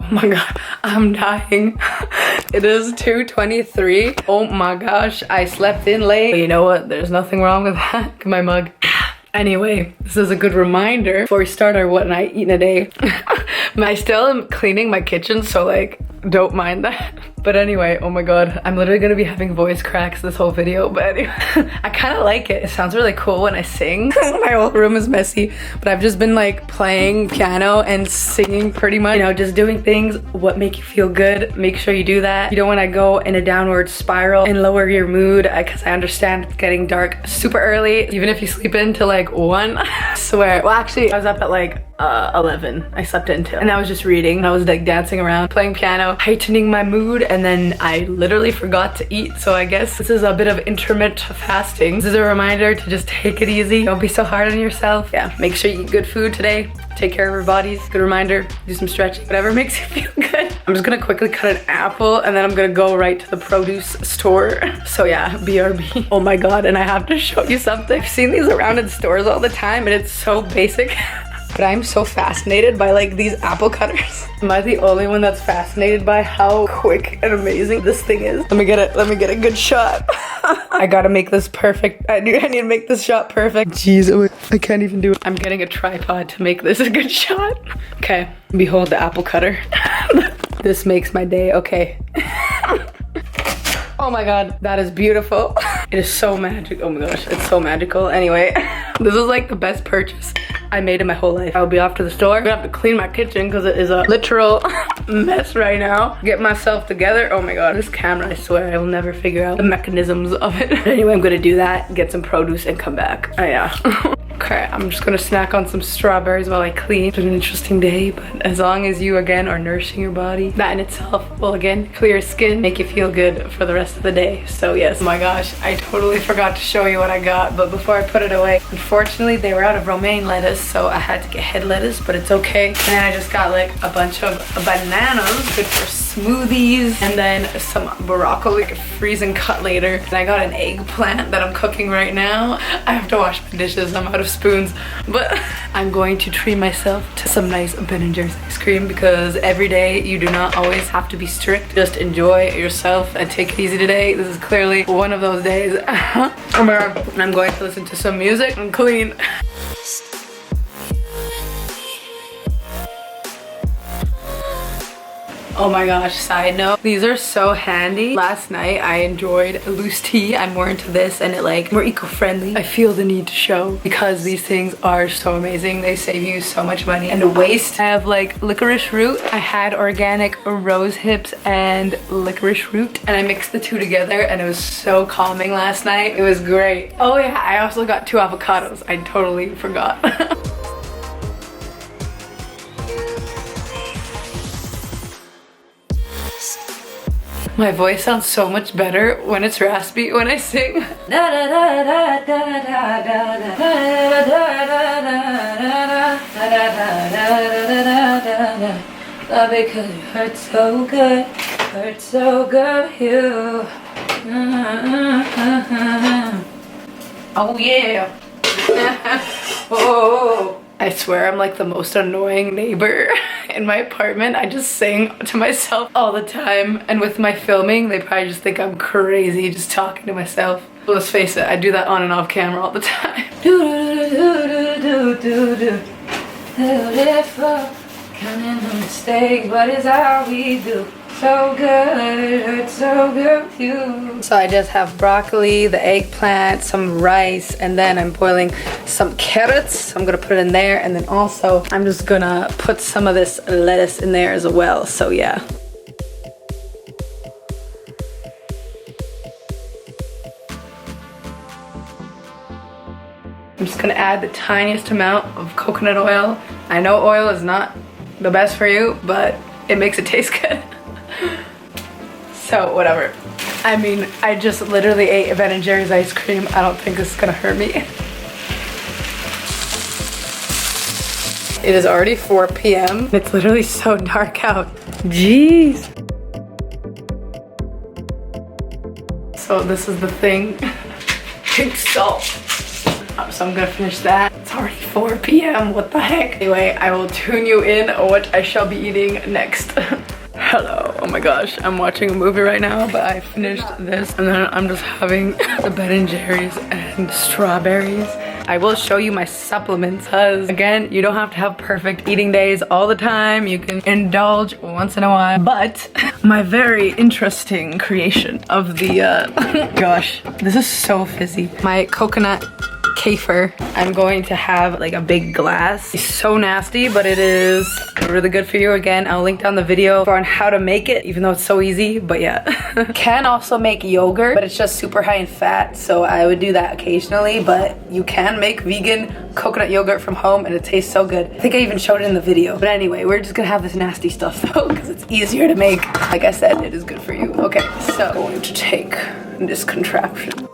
Oh my god, I'm dying. It is 2:23. Oh my gosh, I slept in late. But you know what? There's nothing wrong with that. Look at my mug. Anyway, this is a good reminder before we start our what I eat in a day. I still am cleaning my kitchen, so like, don't mind that. But anyway, oh my god, I'm literally gonna be having voice cracks this whole video, but anyway, I kind of like it. It sounds really cool when I sing. My whole room is messy, but I've just been like playing piano and singing pretty much, you know, just doing things what make you feel good. Make sure you do that. You don't want to go in a downward spiral and lower your mood, because I understand it's getting dark super early, even if you sleep into like 1. I swear. Well, actually, I was up at like 11. I slept until, and I was just reading. I was like dancing around, playing piano, heightening my mood, and then I literally forgot to eat. So I guess this is a bit of intermittent fasting. This is a reminder to just take it easy. Don't be so hard on yourself. Yeah, make sure you eat good food today. Take care of our bodies. Good reminder, do some stretching, whatever makes you feel good. I'm just gonna quickly cut an apple and then I'm gonna go right to the produce store. So yeah, BRB. Oh my god, and I have to show you something. I've seen these around in stores all the time and it's so basic. But I'm so fascinated by like these apple cutters. Am I the only one that's fascinated by how quick and amazing this thing is? Let me get a good shot. I gotta make this perfect. I need to make this shot perfect. Jeez, I can't even do it. I'm getting a tripod to make this a good shot. Okay, behold the apple cutter. This makes my day, okay. Oh my god, that is beautiful. It is so magic. Oh my gosh, it's so magical. Anyway, this is like the best purchase I made in my whole life. I'll be off to the store. I'm gonna have to clean my kitchen because it is a literal mess right now. Get myself together. Oh my god, this camera, I swear I will never figure out the mechanisms of it. Anyway, I'm gonna do that, get some produce and come back. Oh yeah. Okay, I'm just gonna snack on some strawberries while I clean. It's been an interesting day, but as long as you again are nourishing your body, that in itself will again clear your skin, make you feel good for the rest of the day. So yes, oh my gosh, I totally forgot to show you what I got, but before I put it away, unfortunately they were out of romaine lettuce, so I had to get head lettuce, but it's okay. And then I just got like a bunch of bananas, good for smoothies, and then some broccoli I could freeze and cut later. And I got an eggplant that I'm cooking right now. I have to wash my dishes, I'm out of spoons, but I'm going to treat myself to some nice Ben & Jerry's ice cream, because every day you do not always have to be strict. Just enjoy yourself and take it easy today. This is clearly one of those days. Oh my god. And I'm going to listen to some music and clean. Oh my gosh, side note, these are so handy. Last night I enjoyed loose tea. I'm more into this and it like more eco-friendly. I feel the need to show because these things are so amazing. They save you so much money and waste. I have like licorice root. I had organic rose hips and licorice root and I mixed the two together and it was so calming last night. It was great. Oh yeah, I also got 2 avocados. I totally forgot. My voice sounds so much better when it's raspy when I sing. Love it 'cause it hurts so good, hurts so good, you. Oh yeah. Oh. I swear I'm like the most annoying neighbor in my apartment. I just sing to myself all the time, and with my filming they probably just think I'm crazy just talking to myself. But let's face it, I do that on and off camera all the time. Counting the mistakes, but it's how we do. So good, hurts so good for you. So I just have broccoli, the eggplant, some rice, and then I'm boiling some carrots. I'm gonna put it in there, and then also I'm just gonna put some of this lettuce in there as well. So yeah. I'm just gonna add the tiniest amount of coconut oil. I know oil is not the best for you, but it makes it taste good. So whatever. I mean, I just literally ate a Ben & Jerry's ice cream. I don't think this is gonna hurt me. It is already 4 p.m. It's literally so dark out. Jeez. So this is the thing. Pink salt. So I'm gonna finish that. It's already 4 p.m. What the heck? Anyway, I will tune you in on what I shall be eating next. Hello. Oh my gosh, I'm watching a movie right now, but I finished this and then I'm just having the Ben & Jerry's and strawberries. I will show you my supplements because, again, you don't have to have perfect eating days all the time. You can indulge once in a while. But my very interesting creation of the, gosh, this is so fizzy. My coconut KEFIR. I'm going to have like a big glass. It's so nasty, but it is really good for you. Again, I'll link down the video on how to make it, even though it's so easy, but yeah. Can also make yogurt, but it's just super high in fat, so I would do that occasionally, but you can make vegan coconut yogurt from home and it tastes so good. I think I even showed it in the video. But anyway, we're just gonna have this nasty stuff though, because it's easier to make. Like I said, it is good for you. Okay, so I'm going to take this contraption.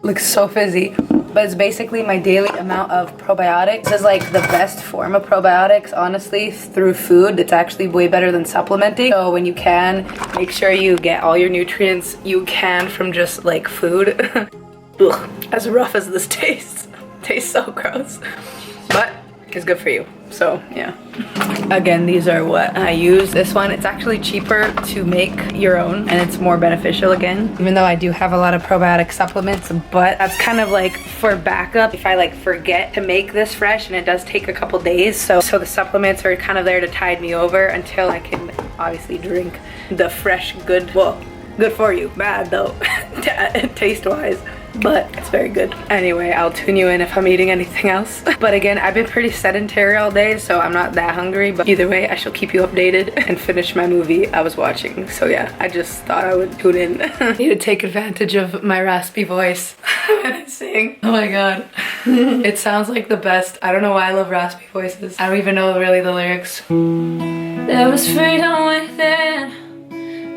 Looks so fizzy, but it's basically my daily amount of probiotics. This is like the best form of probiotics, honestly, through food. It's actually way better than supplementing. So when you can, make sure you get all your nutrients you can from just like food. Ugh, as rough as this tastes so gross, but it's good for you. So yeah, again, these are what I use. This one, it's actually cheaper to make your own and it's more beneficial, again, even though I do have a lot of probiotic supplements, but that's kind of like for backup if I like forget to make this fresh, and it does take a couple days. So the supplements are kind of there to tide me over until I can obviously drink the fresh, good, well, good for you, bad though, taste wise, but it's very good. Anyway, I'll tune you in if I'm eating anything else. But again, I've been pretty sedentary all day, so I'm not that hungry, but either way, I shall keep you updated and finish my movie I was watching. So yeah, I just thought I would tune in. I need to take advantage of my raspy voice when I sing. Oh my god. It sounds like the best. I don't know why I love raspy voices. I don't even know really the lyrics. There was freedom within,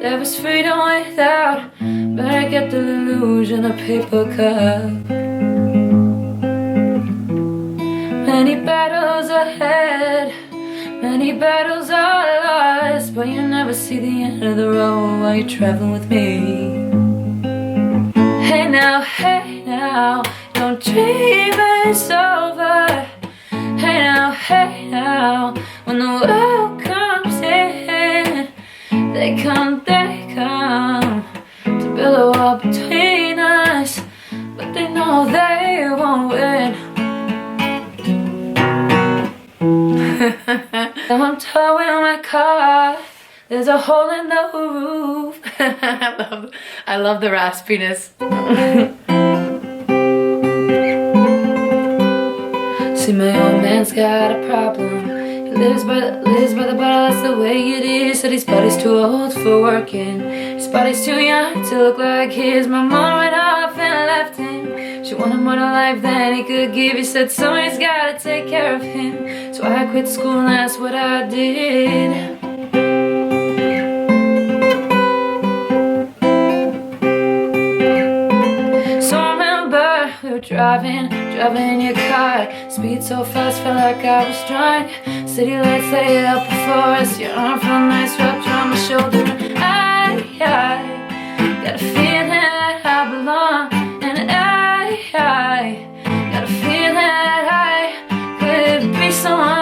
there was freedom without, but I get the illusion of paper cup. Many battles ahead, many battles are lost, but you never see the end of the road while you're traveling with me. Hey now, don't dream it's over. Hey now, when the world comes in, they come to build a wall between us, but they know they won't win. I'm towing my car, there's a hole in the roof. I love the raspiness. See, my old man's got a problem. He lives by the bottle, that's the way it is. Said his body's too old for working, his body's too young to look like his. My mom went off and left him. She wanted more to life than he could give. He said somebody's gotta take care of him, so I quit school and that's what I did. So I remember we were driving in your car. Speed so fast, felt like I was drunk. City lights laid up before us. Your arm felt nice wrapped around my shoulder. And I got a feeling that I belong. And I got a feeling that I could be someone.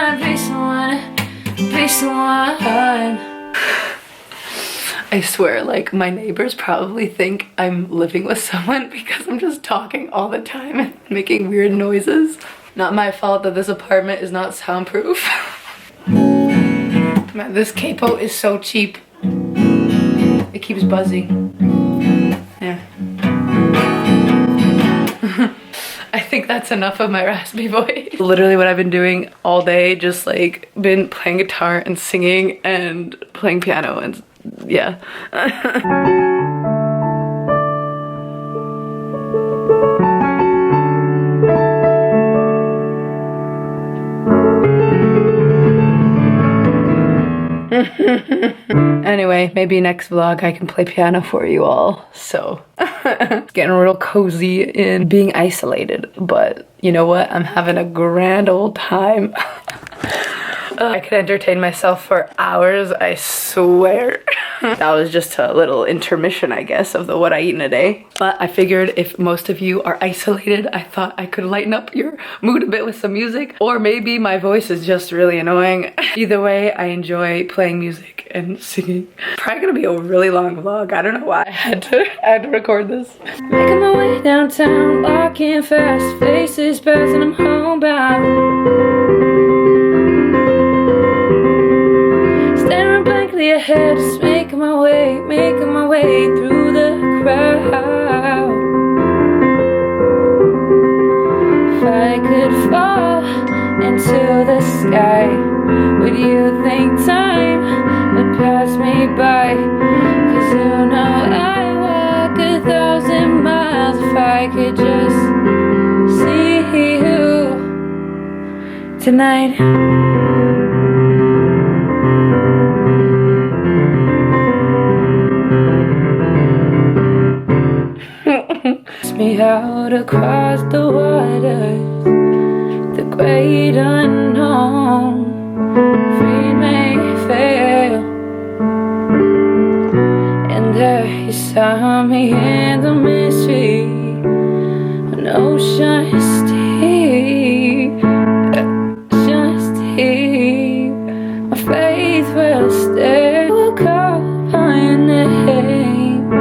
I swear, like, my neighbors probably think I'm living with someone because I'm just talking all the time and making weird noises. Not my fault that this apartment is not soundproof. Man, this capo is so cheap. It keeps buzzing. Yeah. I think that's enough of my raspy voice. Literally what I've been doing all day, just like been playing guitar and singing and playing piano, and yeah. Anyway, maybe next vlog I can play piano for you all. So it's getting real cozy in being isolated, but you know what? I'm having a grand old time. I could entertain myself for hours, I swear. That was just a little intermission, I guess, of the what I eat in a day. But I figured if most of you are isolated, I thought I could lighten up your mood a bit with some music. Or maybe my voice is just really annoying. Either way, I enjoy playing music and singing. Probably gonna be a really long vlog. I don't know why I had to record this. Making my way downtown, walking fast, faces passing, I'm homebound. Staring blankly ahead, just making my way through the crowd. If I could fall into the sky, would you think time would pass me by? 'Cause you know I walk 1,000 miles if I could just see you tonight. Me out across the waters, the great unknown. Feet may fail, and there you saw me in the mystery. An ocean's deep, ocean's deep. My faith will stay. Will call upon your name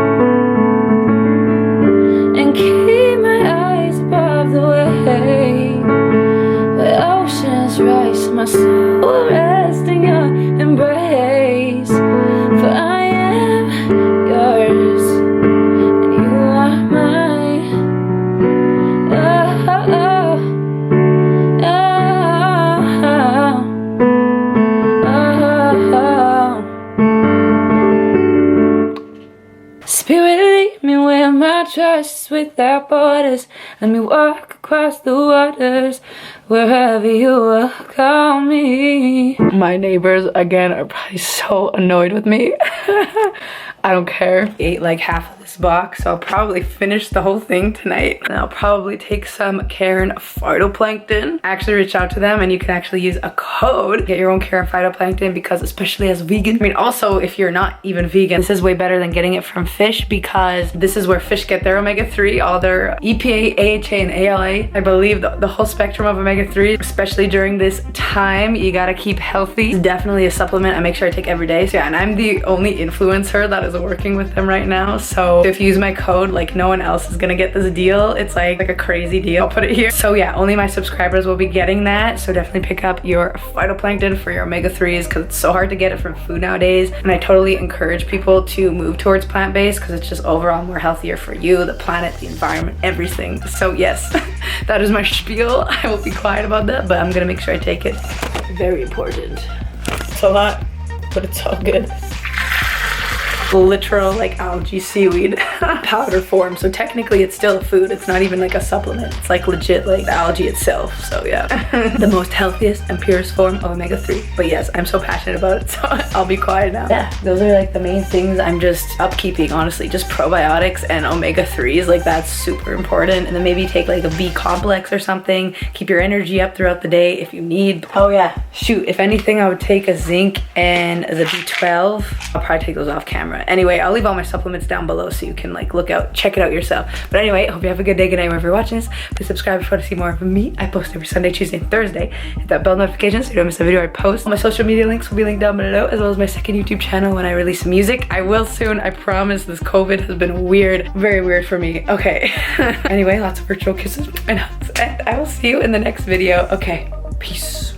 and keep my eyes above the wave. Where oceans rise, my soul will rest in your embrace. For I am yours and you are mine. Oh, oh, oh, oh. Spirit, lead me where my trust is without borders. Let me walk across the waters, wherever you will call me. My neighbors, again, are probably so annoyed with me. I don't care. I ate like half of this box, so I'll probably finish the whole thing tonight. And I'll probably take some Karen phytoplankton. I actually reached out to them and you can actually use a code. Get your own Karen phytoplankton because especially as vegan, I mean also if you're not even vegan, this is way better than getting it from fish because this is where fish get their omega-3, all their EPA, AHA, and ALA. I believe the whole spectrum of omega-3, especially during this time, you gotta keep healthy. It's definitely a supplement I make sure I take every day. So yeah, and I'm the only influencer that is working with them right now. So if you use my code, like no one else is gonna get this deal. It's like a crazy deal. I'll put it here. So yeah, only my subscribers will be getting that. So definitely pick up your phytoplankton for your omega-3s because it's so hard to get it from food nowadays. And I totally encourage people to move towards plant-based because it's just overall more healthier for you, the planet, the environment, everything. So yes, that is my spiel. I will be quiet about that, but I'm gonna make sure I take it. Very important. It's a lot, but it's all good. Literal like algae seaweed powder form, so technically it's still a food. It's not even like a supplement. It's like legit like the algae itself. So yeah. The most healthiest and purest form of omega-3. But yes, I'm so passionate about it, so I'll be quiet now. Yeah, those are like the main things I'm just upkeeping, honestly. Just probiotics and omega-3s, like that's super important. And then maybe take like a B complex or something. Keep your energy up throughout the day if you need. Oh yeah, shoot, if anything I would take a zinc and the B12. I'll probably take those off camera. Anyway, I'll leave all my supplements down below so you can like check it out yourself. But anyway, I hope you have a good day, good night wherever you're watching this. Please subscribe if you want to see more of me. I post every Sunday, Tuesday, and Thursday. Hit that bell notification so you don't miss a video I post. All my social media links will be linked down below, as well as my second YouTube channel when I release music. I will soon, I promise. This COVID has been weird, very weird for me. Okay. Anyway, lots of virtual kisses and hugs, and I will see you in the next video. Okay, peace.